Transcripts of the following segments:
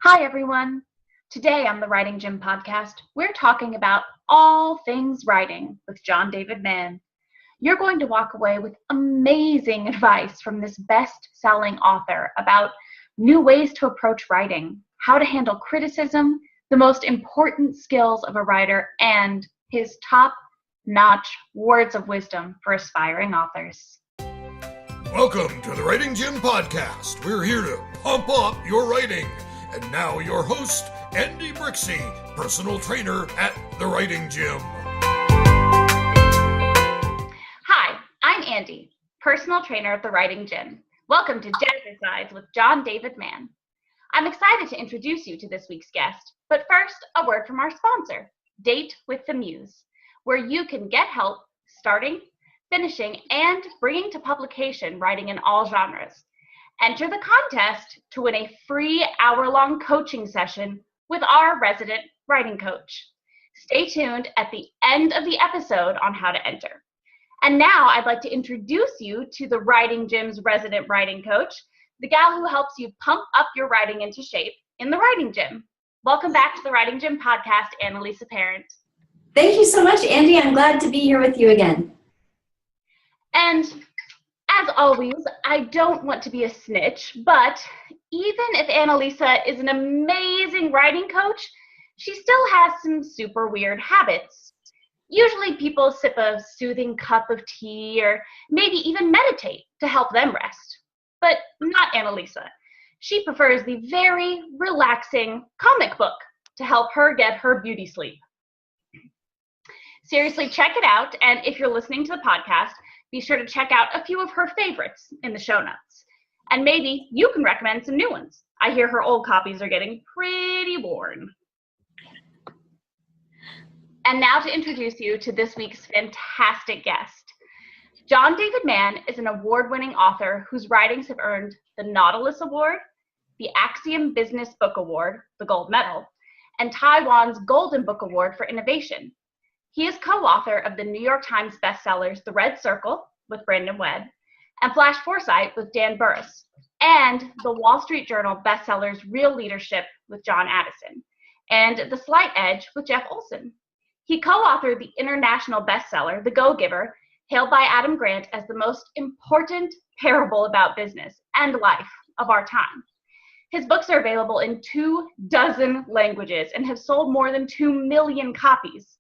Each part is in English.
Hi, everyone. Today on the Writing Gym podcast, we're talking about all things writing with John David Mann. You're going to walk away with amazing advice from this best-selling author about new ways to approach writing, how to handle criticism, the most important skills of a writer, and his top-notch words of wisdom for aspiring authors. Welcome to the Writing Gym podcast. We're here to pump up your writing. And now your host, Andy Brixey, personal trainer at the Writing Gym. Hi, I'm Andy, personal trainer at the Writing Gym. Welcome to Jazzercise with John David Mann. I'm excited to introduce you to this week's guest, but first, a word from our sponsor, Date with the Muse, where you can get help starting, finishing, and bringing to publication writing in all genres. Enter the contest to win a free hour-long coaching session with our resident writing coach. Stay tuned at the end of the episode on how to enter. And now I'd like to introduce you to the Writing Gym's resident writing coach, the gal who helps you pump up your writing into shape in the Writing Gym. Welcome back to the Writing Gym podcast, Annalisa Parent. Thank you so much, Andy. I'm glad to be here with you again. And as always, I don't want to be a snitch, but even if Annalisa is an amazing writing coach, she still has some super weird habits. Usually people sip a soothing cup of tea or maybe even meditate to help them rest. But not Annalisa. She prefers the very relaxing comic book to help her get her beauty sleep. Seriously, check it out, and if you're listening to the podcast, be sure to check out a few of her favorites in the show notes. And maybe you can recommend some new ones. I hear her old copies are getting pretty worn. And now to introduce you to this week's fantastic guest. John David Mann is an award-winning author whose writings have earned the Nautilus Award, the Axiom Business Book Award, the gold medal, and Taiwan's Golden Book Award for Innovation. He is co-author of the New York Times bestsellers The Red Circle with Brandon Webb and Flash Foresight with Dan Burrus, and the Wall Street Journal bestsellers Real Leadership with John Addison and The Slight Edge with Jeff Olson. He co-authored the international bestseller The Go-Giver, hailed by Adam Grant as the most important parable about business and life of our time. His books are available in 24 languages and have sold more than 2 million copies.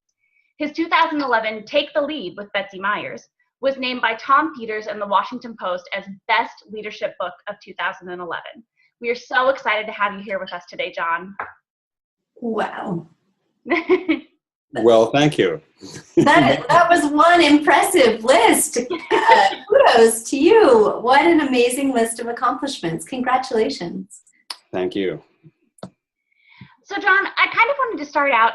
His 2011 Take the Lead with Betsy Myers was named by Tom Peters and the Washington Post as Best Leadership Book of 2011. We are so excited to have you here with us today, John. Wow. Well, thank you. That was one impressive list. Kudos to you. What an amazing list of accomplishments. Congratulations. Thank you. So, John, I kind of wanted to start out,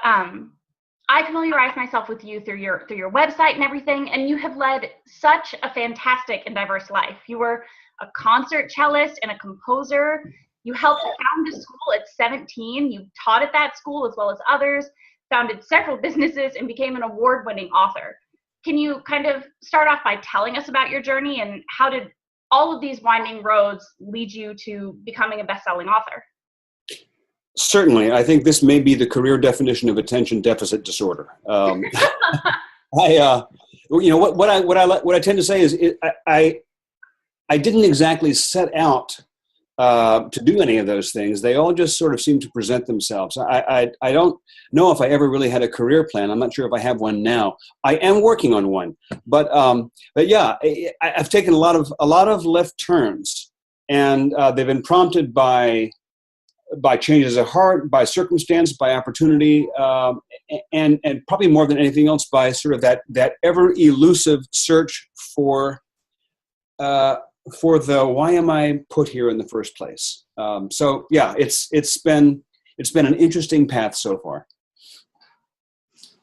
I familiarized myself with you through your website and everything, and you have led such a fantastic and diverse life. You were a concert cellist and a composer. You helped found a school at 17. You taught at that school as well as others, founded several businesses, and became an award-winning author. Can you kind of start off by telling us about your journey and how did all of these winding roads lead you to becoming a best-selling author? Certainly, I think this may be the career definition of attention deficit disorder. What I tend to say is I didn't exactly set out to do any of those things. They all just sort of seem to present themselves. I don't know if I ever really had a career plan. I'm not sure if I have one now. I am working on one, but yeah, I've taken a lot of left turns, and they've been prompted by changes of heart, by circumstance, by opportunity, and probably more than anything else by sort of that ever elusive search for the why am I put here in the first place. So yeah, it's been an interesting path so far.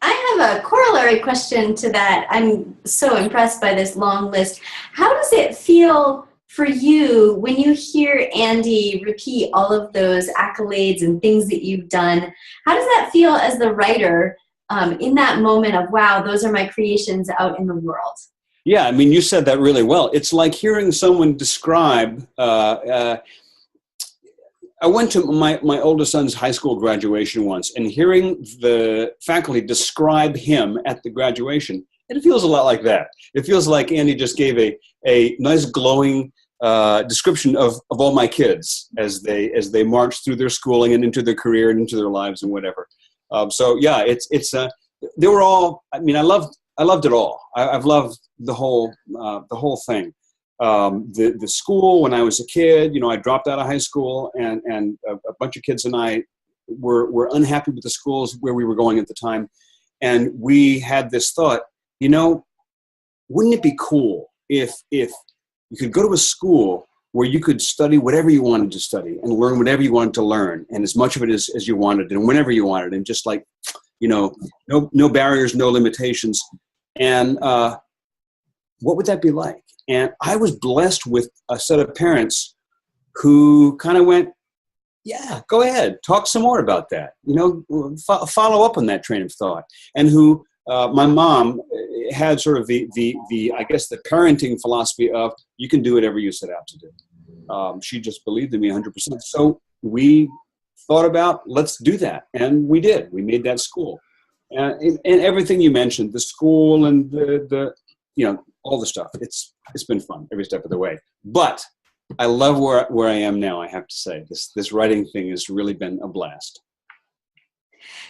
I have a corollary question to that. I'm so impressed by this long list. How does it feel for you when you hear Andy repeat all of those accolades and things that you've done? How does that feel as the writer in that moment of, wow, those are my creations out in the world? Yeah, I mean, you said that really well. It's like hearing someone describe I went to my oldest son's high school graduation once, and hearing the faculty describe him at the graduation, it feels a lot like that. It feels like Andy just gave a nice glowing description of all my kids as they march through their schooling and into their career and into their lives and whatever. So yeah, they were all. I mean, I loved it all. I've loved the whole thing. The school when I was a kid, I dropped out of high school, and a bunch of kids and I were unhappy with the schools where we were going at the time, and we had this thought, wouldn't it be cool if you could go to a school where you could study whatever you wanted to study and learn whatever you wanted to learn, and as much of it as you wanted and whenever you wanted, and just like, no barriers, no limitations. And what would that be like? And I was blessed with a set of parents who kind of went, yeah, go ahead, talk some more about that. Follow up on that train of thought. And who, my mom had sort of the I guess the parenting philosophy of, you can do whatever you set out to do. She just believed in me 100%. So we thought about, let's do that. And we did. We made that school. And everything you mentioned, the school and the all the stuff, it's been fun every step of the way. But I love where I am now, I have to say. This writing thing has really been a blast.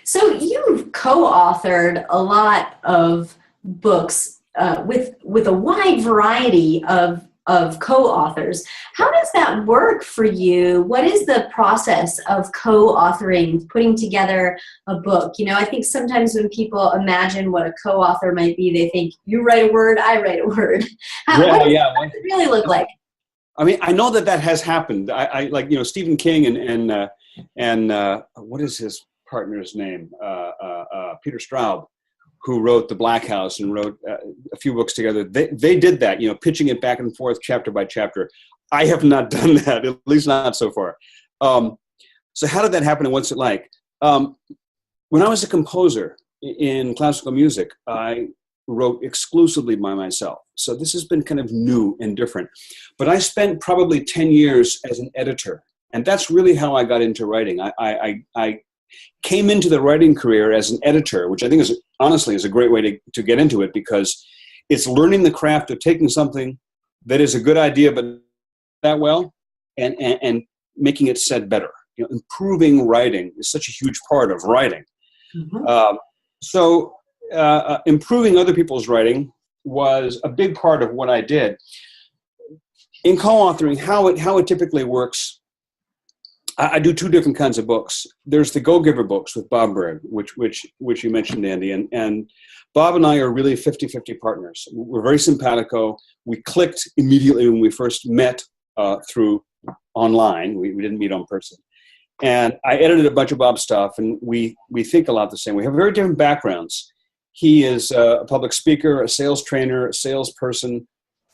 So you've co-authored a lot of books with a wide variety of co-authors. How does that work for you? What is the process of co-authoring, putting together a book? I think sometimes when people imagine what a co-author might be, they think, you write a word, I write a word. What does it really look like? I mean, I know that has happened. I like, Stephen King and what is his partner's name? Peter Straub, who wrote The Black House and wrote a few books together. They did that, pitching it back and forth chapter by chapter. I have not done that, at least not so far. So how did that happen, and what's it like? When I was a composer in classical music, I wrote exclusively by myself. So this has been kind of new and different. But I spent probably 10 years as an editor, and that's really how I got into writing. I came into the writing career as an editor, which I think is a great way to get into it, because it's learning the craft of taking something that is a good idea but that well and making it said better. Improving writing is such a huge part of writing. Mm-hmm. So improving other people's writing was a big part of what I did. In co-authoring, how it typically works, I do two different kinds of books. There's the Go-Giver books with Bob Berg, which you mentioned, Andy. And Bob and I are really 50-50 partners. We're very simpatico. We clicked immediately when we first met through online. We didn't meet in person. And I edited a bunch of Bob's stuff, and we think a lot the same. We have very different backgrounds. He is a public speaker, a sales trainer, a salesperson.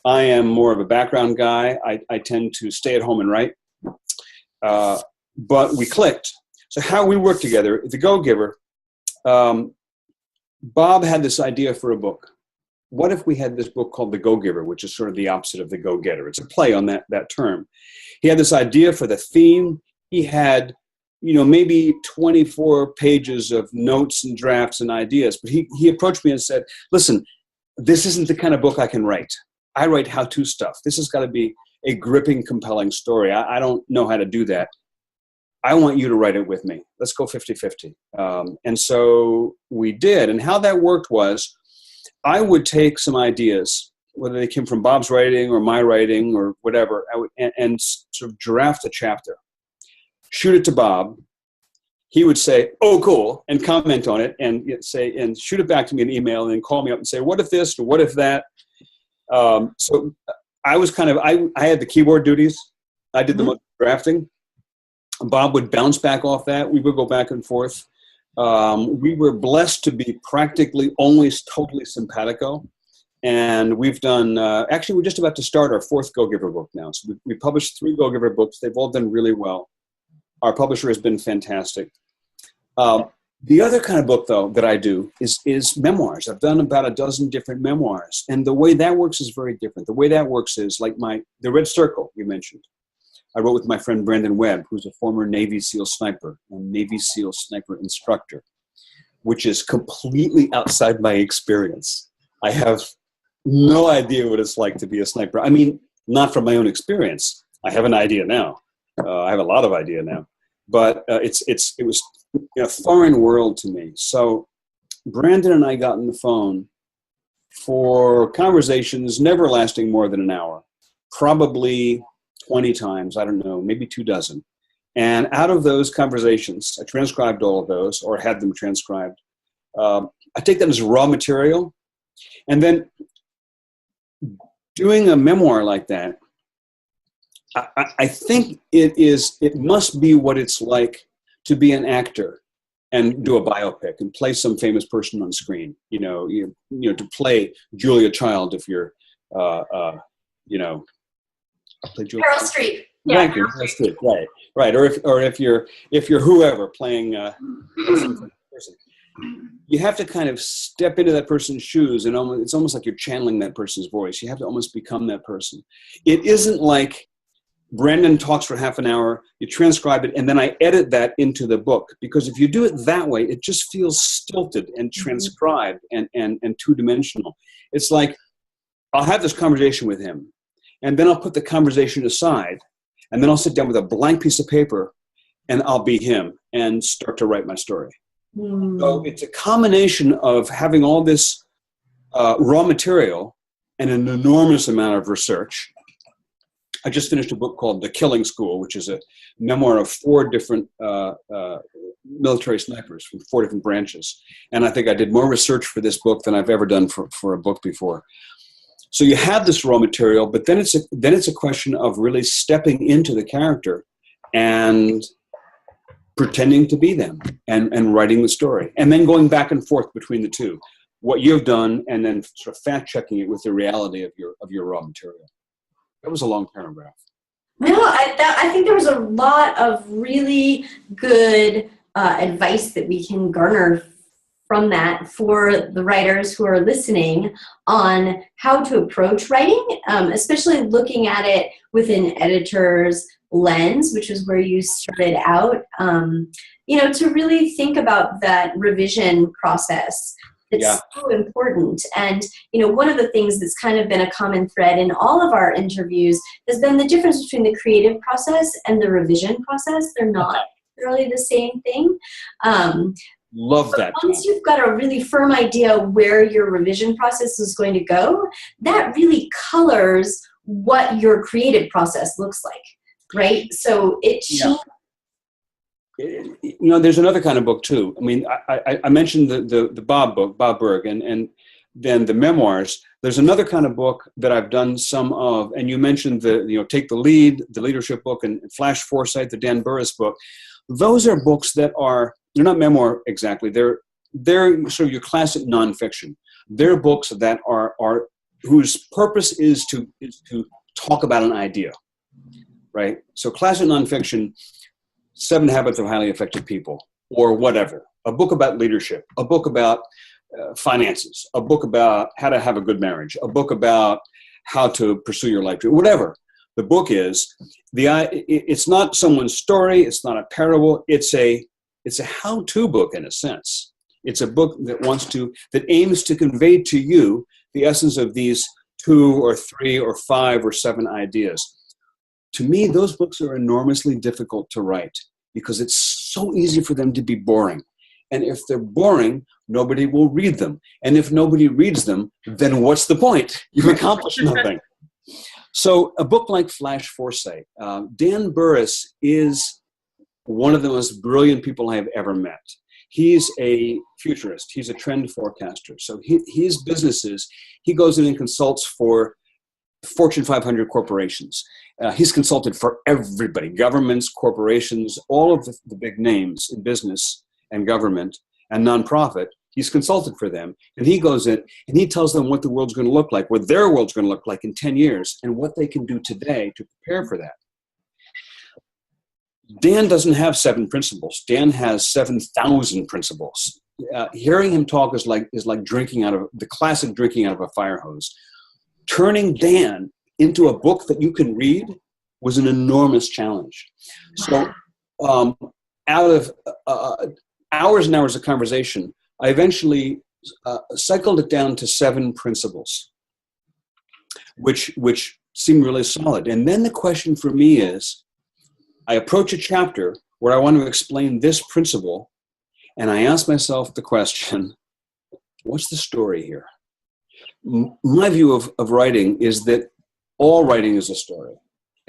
I am more of a background guy. I tend to stay at home and write. But we clicked. So how we work together, the Go-Giver, Bob had this idea for a book. What if we had this book called The Go-Giver, which is sort of the opposite of The Go-Getter? It's a play on that term. He had this idea for the theme. He had, maybe 24 pages of notes and drafts and ideas. But he approached me and said, listen, this isn't the kind of book I can write. I write how-to stuff. This has got to be a gripping, compelling story. I don't know how to do that. I want you to write it with me. Let's go 50-50. And so we did. And how that worked was, I would take some ideas, whether they came from Bob's writing or my writing or whatever, and sort of draft a chapter, shoot it to Bob. He would say, oh, cool, and comment on it and shoot it back to me in email, and then call me up and say, what if this or what if that? So I was I had the keyboard duties. I did the most drafting. Bob would bounce back off that. We would go back and forth. We were blessed to be practically always totally simpatico. And we've done, actually, we're just about to start our fourth Go-Giver book now. So we published 3 Go-Giver books. They've all done really well. Our publisher has been fantastic. The other kind of book, though, that I do is memoirs. I've done about a dozen different memoirs. And the way that works is very different. The way that works is like the Red Circle you mentioned. I wrote with my friend Brandon Webb, who's a former Navy SEAL sniper and Navy SEAL sniper instructor, which is completely outside my experience. I have no idea what it's like to be a sniper. I mean, not from my own experience. I have an idea now. I have a lot of idea now, but it was a foreign world to me. So Brandon and I got on the phone for conversations never lasting more than an hour, probably 20 times, I don't know, maybe 24. And out of those conversations, I transcribed all of those, or had them transcribed. I take that as raw material. And then doing a memoir like that, I think it must be what it's like to be an actor and do a biopic and play some famous person on screen. You know, to play Julia Child if you're, play Julia. Meryl Streep. Thank you, Meryl Streep. Right. Or if you're whoever playing person. You have to kind of step into that person's shoes, and it's almost like you're channeling that person's voice. You have to almost become that person. It isn't like Brandon talks for half an hour, you transcribe it, and then I edit that into the book. Because if you do it that way, it just feels stilted and transcribed and two-dimensional. It's like, I'll have this conversation with him, and then I'll put the conversation aside, and then I'll sit down with a blank piece of paper, and I'll be him and start to write my story. So it's a combination of having all this raw material and an enormous amount of research. I just finished a book called The Killing School, which is a memoir of 4 different military snipers from 4 different branches. And I think I did more research for this book than I've ever done for a book before. So you have this raw material, but then it's a question of really stepping into the character and pretending to be them and writing the story. And then going back and forth between the two, what you've done, and then sort of fact-checking it with the reality of your raw material. That was a long paragraph. No, I think there was a lot of really good advice that we can garner from that for the writers who are listening on how to approach writing, especially looking at it with an editor's lens, which is where you started out, to really think about that revision process. It's so important. And, one of the things that's kind of been a common thread in all of our interviews has been the difference between the creative process and the revision process. They're not really the same thing. Love that. Once you've got a really firm idea where your revision process is going to go, that really colors what your creative process looks like, right? So it changes. There's another kind of book too. I mean, I mentioned the Bob book, Bob Berg, and then the memoirs. There's another kind of book that I've done some of, and you mentioned Take the Lead, the leadership book, and Flash Foresight, the Dan Burrus book. Those are books that they're not memoir exactly. They're sort of your classic nonfiction. They're books that are whose purpose is to talk about an idea, right? So classic nonfiction, 7 Habits of Highly Effective People, or whatever. A book about leadership, a book about finances, a book about how to have a good marriage, a book about how to pursue your life, whatever. The book is, it's not someone's story, it's not a parable, it's a how-to book in a sense. It's a book that aims to convey to you the essence of these 2 or 3 or 5 or 7 ideas. To me, those books are enormously difficult to write because it's so easy for them to be boring. And if they're boring, nobody will read them. And if nobody reads them, then what's the point? You've accomplished nothing. So a book like Flash Foresight, Dan Burrus is one of the most brilliant people I have ever met. He's a futurist. He's a trend forecaster. So his businesses, he goes in and consults for Fortune 500 corporations. He's consulted for everybody, governments, corporations, all of the big names in business and government and nonprofit. He's consulted for them. And he goes in and he tells them what the world's going to look like, what their world's going to look like in 10 years, and what they can do today to prepare for that. Dan doesn't have 7 principles. Dan has 7,000 principles. Hearing him talk is like drinking out of the classic drinking out of a fire hose. Turning Dan into a book that you can read was an enormous challenge. So out of hours and hours of conversation, I eventually cycled it down to 7 principles, which seemed really solid. And then the question for me is, I approach a chapter where I want to explain this principle, and I ask myself the question, what's the story here? My view of writing is that all writing is a story.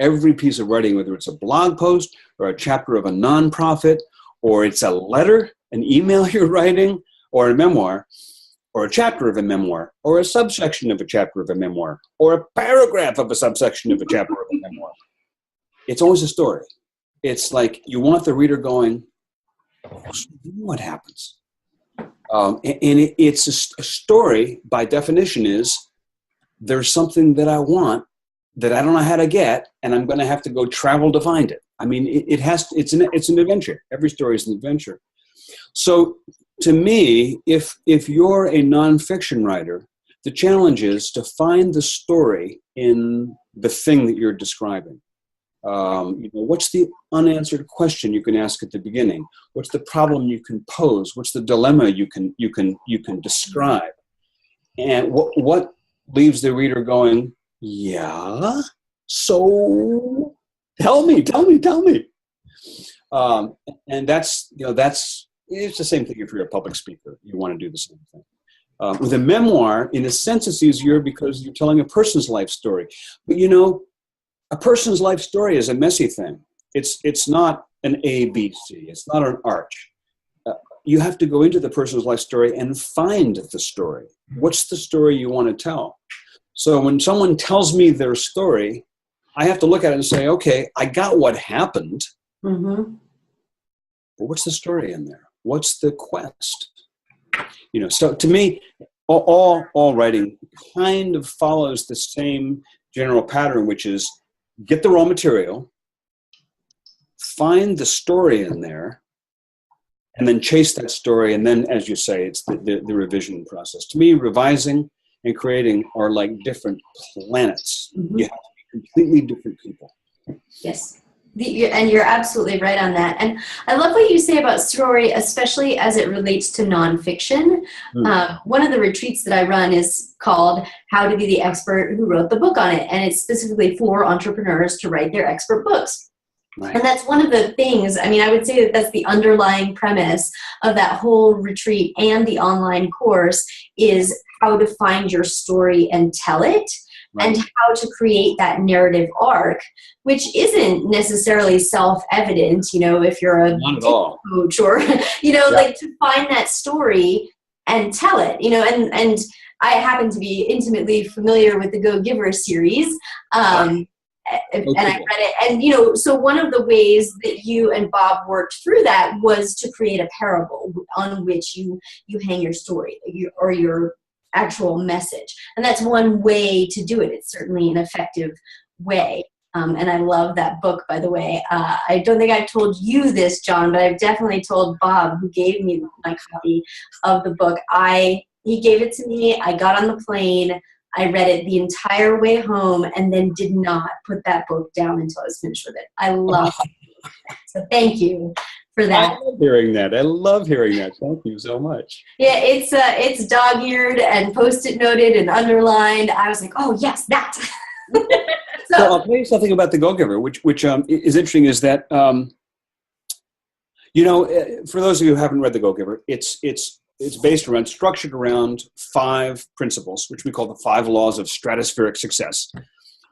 Every piece of writing, whether it's a blog post or a chapter of a nonprofit, or it's a letter, an email you're writing, or a memoir, or a chapter of a memoir, or a subsection of a chapter of a memoir, or a paragraph of a subsection of a chapter of a memoir. It's always a story. It's like you want the reader going, what happens? It's a story, by definition, is there's something that I want that I don't know how to get, and I'm going to have to go travel to find it. I mean, it's an adventure. Every story is an adventure. So to me, if you're a nonfiction writer, the challenge is to find the story in the thing that you're describing. What's the unanswered question you can ask at the beginning? What's the problem you can pose? What's the dilemma you can describe? And what leaves the reader going, yeah, so tell me. And that's it's the same thing if you're a public speaker. You want to do the same thing. With a memoir, in a sense, it's easier because you're telling a person's life story. But a person's life story is a messy thing. It's not an A, B, C. It's not an arch. You have to go into the person's life story and find the story. What's the story you want to tell? So when someone tells me their story, I have to look at it and say, okay, I got what happened. Mm-hmm. But what's the story in there? What's the quest? So to me, all writing kind of follows the same general pattern, which is get the raw material, find the story in there, and then chase that story. And then, as you say, it's the revision process. To me, revising and creating are like different planets. Mm-hmm. You have to be completely different people. Yes. And you're absolutely right on that. And I love what you say about story, especially as it relates to nonfiction. One of the retreats that I run is called How to Be the Expert Who Wrote the Book on It. And it's specifically for entrepreneurs to write their expert books. Right. And that's one of the things, I would say that that's the underlying premise of that whole retreat and the online course is how to find your story and tell it. Right. And how to create that narrative arc, which isn't necessarily self-evident, if you're a coach or, like to find that story and tell it, and I happen to be intimately familiar with the Go Giver series. And I read it. And, so one of the ways that you and Bob worked through that was to create a parable on which you hang your story or your actual message. And that's one way to do it. It's certainly an effective way. And I love that book, by the way. I don't think I've told you this, John, but I've definitely told Bob, who gave me my copy of the book. He gave it to me. I got on the plane. I read it the entire way home and then did not put that book down until I was finished with it. I love it. So thank you for that. I love hearing that. Thank you so much. Yeah, it's dog-eared and Post-it noted and underlined. I was like, oh yes, that. So I'll tell you something about the Go Giver, which is interesting. Is that for those of you who haven't read the Go Giver, it's structured around 5 principles, which we call the 5 laws of stratospheric success.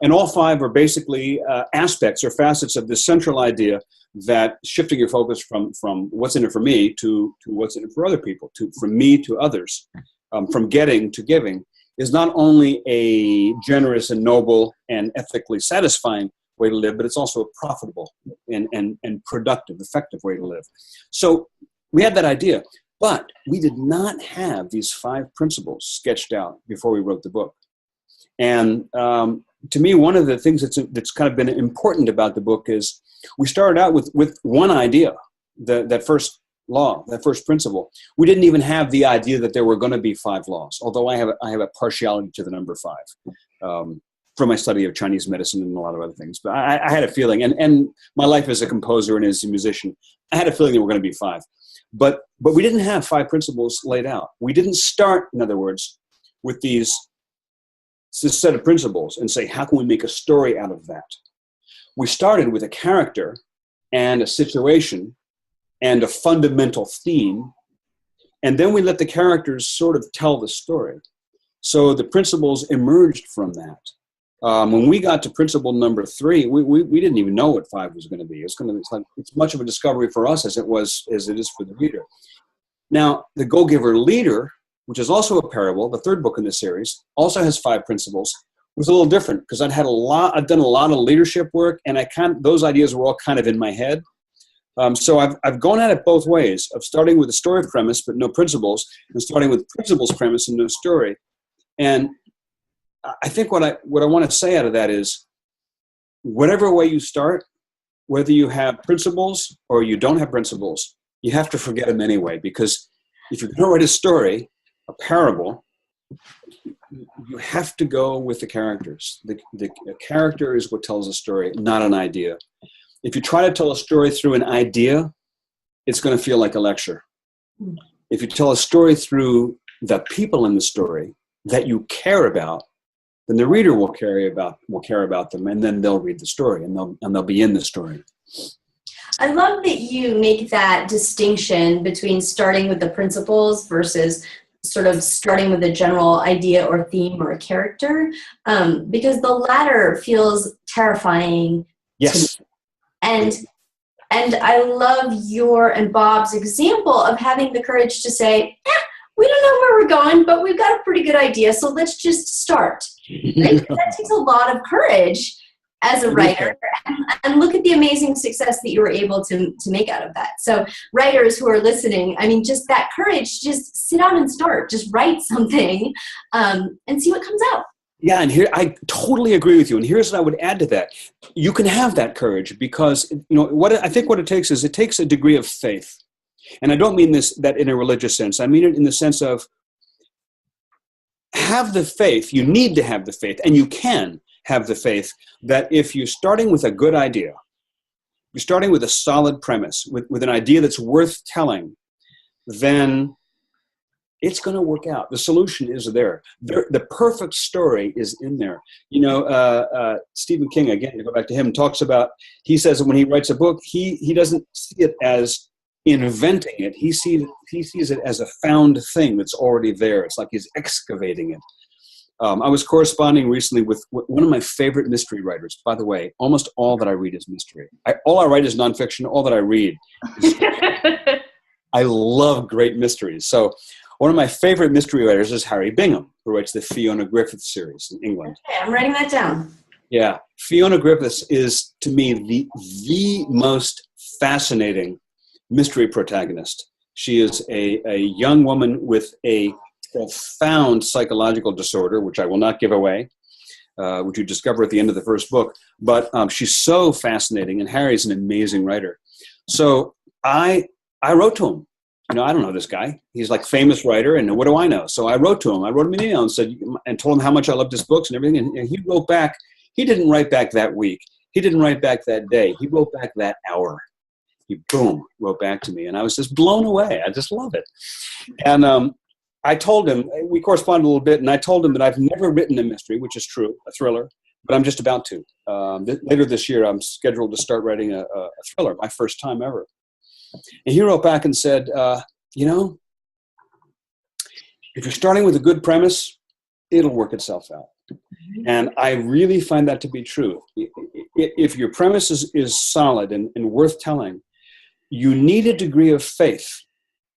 And all 5 are basically aspects or facets of this central idea that shifting your focus from what's in it for me to what's in it for other people, from me to others, from getting to giving, is not only a generous and noble and ethically satisfying way to live, but it's also a profitable and productive, effective way to live. So we had that idea, but we did not have these 5 principles sketched out before we wrote the book. And to me, one of the things that's kind of been important about the book is we started out with one idea, that first law, that first principle. We didn't even have the idea that there were going to be 5 laws, although I have a partiality to the number 5. from my study of Chinese medicine and a lot of other things. But I had a feeling, and my life as a composer and as a musician, I had a feeling there were going to be 5. But we didn't have 5 principles laid out. We didn't start, in other words, with this set of principles and say, how can we make a story out of that? We started with a character and a situation and a fundamental theme, and then we let the characters sort of tell the story. So the principles emerged from that. When we got to principle number 3, we didn't even know what 5 was going to be. It's much of a discovery for us as it is for the reader. Now, the Go-Giver Leader, which is also a parable, the 3rd book in the series, also has 5 principles. It was a little different because I've done a lot of leadership work, and those ideas were all kind of in my head. So I've gone at it both ways, of starting with a story premise but no principles, and starting with principles premise and no story. And I think what I want to say out of that is, whatever way you start, whether you have principles or you don't have principles, you have to forget them anyway, because if you're going to write a story, a parable, you have to go with the characters. The character is what tells a story, not an idea. If you try to tell a story through an idea, it's going to feel like a lecture. If you tell a story through the people in the story that you care about, then the reader will care about them, and then they'll read the story, and they'll be in the story. I love that you make that distinction between starting with the principles versus sort of starting with a general idea or theme or a character, because the latter feels terrifying. Yes. To me. And I love your and Bob's example of having the courage to say, we don't know where we're going, but we've got a pretty good idea, so let's just start. Right? That takes a lot of courage as a writer, and look at the amazing success that you were able to make out of that. So writers who are listening, I mean, just that courage, just sit down and start, just write something and see what comes out. Yeah, and here I totally agree with you. And here's what I would add to that: you can have that courage because what it takes is a degree of faith, and I don't mean that in a religious sense. I mean it in the sense of have the faith. You need to have the faith, and you can have the faith that if you're starting with a good idea, you're starting with a solid premise, with an idea that's worth telling, then it's going to work out. The solution is there. The perfect story is in there. Stephen King, again, to go back to him, he says that when he writes a book, he doesn't see it as inventing it. He sees it as a found thing that's already there. It's like he's excavating it. I was corresponding recently with one of my favorite mystery writers. By the way, almost all that I read is mystery. All I write is nonfiction. All that I read is I love great mysteries. So one of my favorite mystery writers is Harry Bingham, who writes the Fiona Griffith series in England. Okay, I'm writing that down. Yeah. Fiona Griffith is, to me, the most fascinating mystery protagonist. She is a young woman with a profound psychological disorder, which I will not give away, which you discover at the end of the first book. But she's so fascinating, and Harry's an amazing writer. So I wrote to him. I don't know this guy. He's like famous writer, and what do I know? So I wrote to him. I wrote him an email and told him how much I loved his books and everything. And he wrote back. He didn't write back that week. He didn't write back that day. He wrote back that hour. He wrote back to me, and I was just blown away. I just love it. And I told him, we corresponded a little bit, and I told him that I've never written a mystery, which is true, a thriller, but I'm just about to. Later this year, I'm scheduled to start writing a thriller, my first time ever. And he wrote back and said, if you're starting with a good premise, it'll work itself out. And I really find that to be true. If your premise is solid and worth telling, you need a degree of faith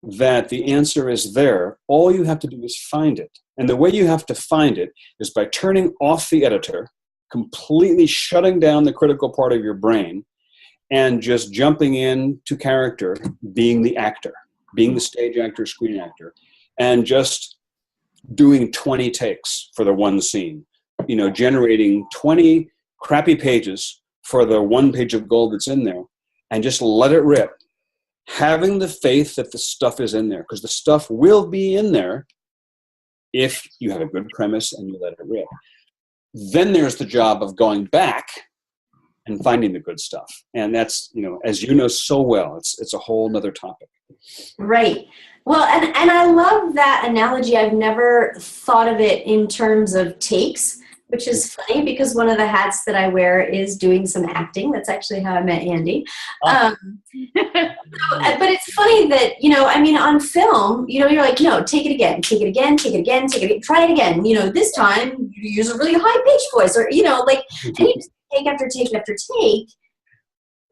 that the answer is there. All you have to do is find it. And the way you have to find it is by turning off the editor, completely shutting down the critical part of your brain, and just jumping into character, being the actor, being the stage actor, screen actor, and just doing 20 takes for the one scene, generating 20 crappy pages for the one page of gold that's in there, and just let it rip. Having the faith that the stuff is in there, because the stuff will be in there if you have a good premise and you let it rip. then there's the job of going back and finding the good stuff. And that's, as you know so well, it's a whole nother topic. Right. Well, and I love that analogy. I've never thought of it in terms of takes, which is funny because one of the hats that I wear is doing some acting. That's actually how I met Andy. But it's funny that, on film, you're like, no, take it again, take it again, take it again, take it again, try it again. This time you use a really high-pitched voice and you just take after take after take,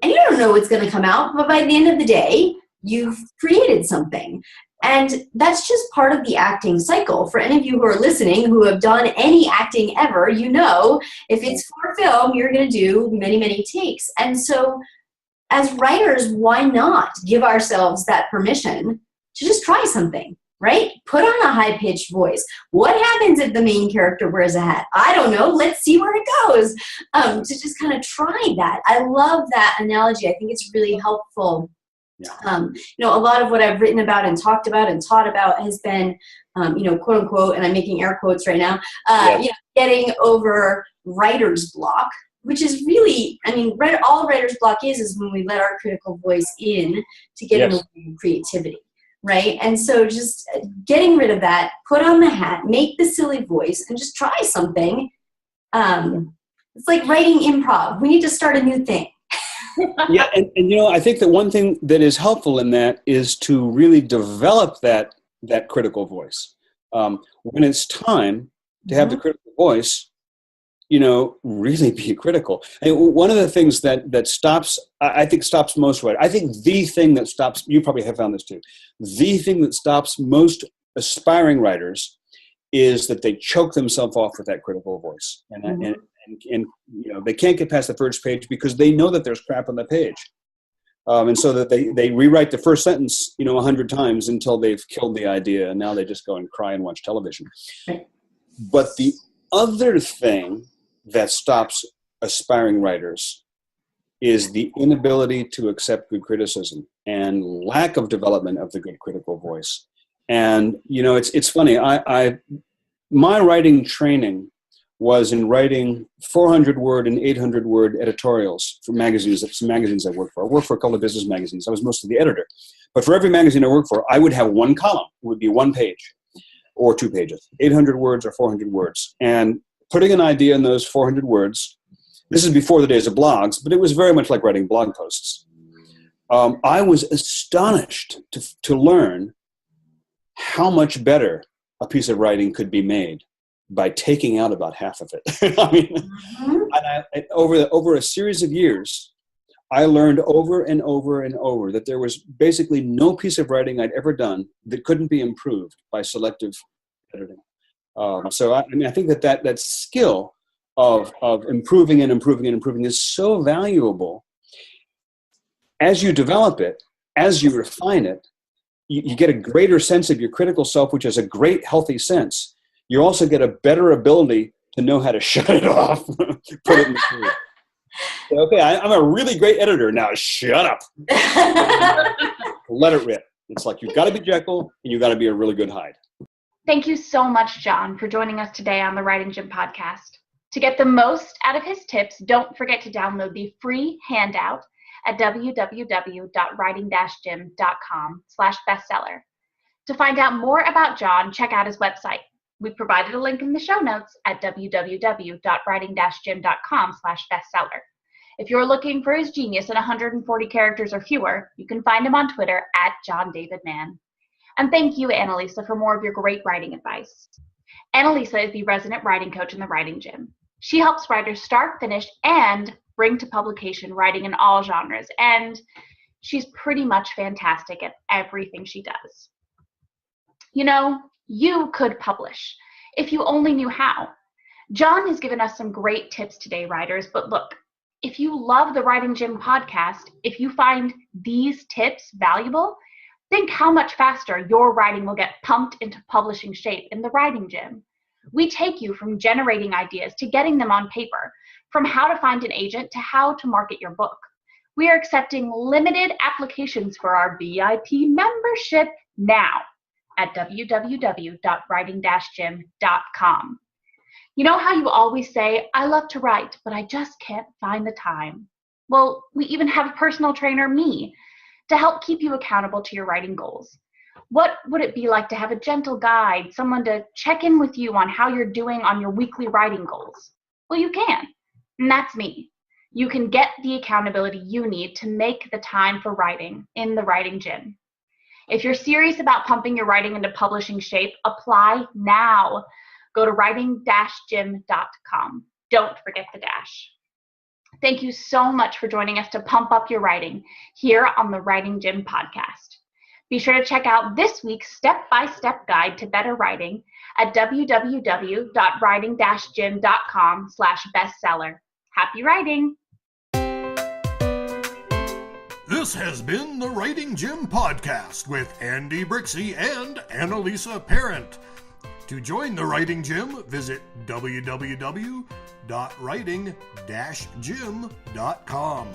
and you don't know what's going to come out, but by the end of the day, you've created something. And that's just part of the acting cycle. For any of you who are listening who have done any acting ever, if it's for film, you're going to do many, many takes. And so as writers, why not give ourselves that permission to just try something, right? Put on a high-pitched voice. What happens if the main character wears a hat? I don't know. Let's see where it goes. To just kind of try that. I love that analogy. I think it's really helpful. Yeah. A lot of what I've written about and talked about and taught about has been, quote unquote, and I'm making air quotes right now, getting over writer's block, which is really, all writer's block is when we let our critical voice in to get in the way of creativity, right? And so just getting rid of that, put on the hat, make the silly voice, and just try something. It's like writing improv. We need to start a new thing. Yeah, and I think that one thing that is helpful in that is to really develop that critical voice. When it's time to have the critical voice, really be critical. And one of the things that stops most writers, I think the thing that stops, you probably have found this too, the thing that stops most aspiring writers is that they choke themselves off with that critical voice. And they can't get past the first page because they know that there's crap on the page. And so that they rewrite the first sentence, 100 times until they've killed the idea, and now they just go and cry and watch television. But the other thing that stops aspiring writers is the inability to accept good criticism and lack of development of the good critical voice. And, it's funny. My writing training was in writing 400-word and 800-word editorials for magazines. Some magazines I worked for. I worked for a couple of business magazines. I was mostly the editor. But for every magazine I worked for, I would have one column. It would be one page or 2 pages, 800 words or 400 words. And putting an idea in those 400 words, this is before the days of blogs, but it was very much like writing blog posts. I was astonished to learn how much better a piece of writing could be made by taking out about half of it. And over a series of years, I learned over and over and over that there was basically no piece of writing I'd ever done that couldn't be improved by selective editing. So I think that skill of improving and improving and improving is so valuable. As you develop it, as you refine it, you get a greater sense of your critical self, which is a great, healthy sense. You also get a better ability to know how to shut it off, put it in the food. Okay, I'm a really great editor. Now shut up. Let it rip. It's like you've got to be Jekyll and you've got to be a really good Hyde. Thank you so much, John, for joining us today on the Writing Gym podcast. To get the most out of his tips, don't forget to download the free handout at www.writing-gym.com/bestseller. To find out more about John, check out his website. We provided a link in the show notes at www.writing-gym.com/bestseller. If you're looking for his genius in 140 characters or fewer, you can find him on Twitter at John David Mann. And thank you, Annalisa, for more of your great writing advice. Annalisa is the resident writing coach in the Writing Gym. She helps writers start, finish, and bring to publication writing in all genres, and she's pretty much fantastic at everything she does. You could publish if you only knew how. John has given us some great tips today, writers, but look, if you love the Writing Gym podcast, if you find these tips valuable, think how much faster your writing will get pumped into publishing shape in the Writing Gym. We take you from generating ideas to getting them on paper, from how to find an agent to how to market your book. We are accepting limited applications for our VIP membership now at www.writing-gym.com. You know how you always say, I love to write, but I just can't find the time. Well, we even have a personal trainer, me, to help keep you accountable to your writing goals. What would it be like to have a gentle guide, someone to check in with you on how you're doing on your weekly writing goals? Well, you can, and that's me. You can get the accountability you need to make the time for writing in the Writing Gym. If you're serious about pumping your writing into publishing shape, apply now. Go to writing-gym.com. Don't forget the dash. Thank you so much for joining us to pump up your writing here on the Writing Gym podcast. Be sure to check out this week's step-by-step guide to better writing at www.writing-gym.com/bestseller. Happy writing! This has been the Writing Gym Podcast with Andy Brixey and Annalisa Parent. To join the Writing Gym, visit www.writing-gym.com.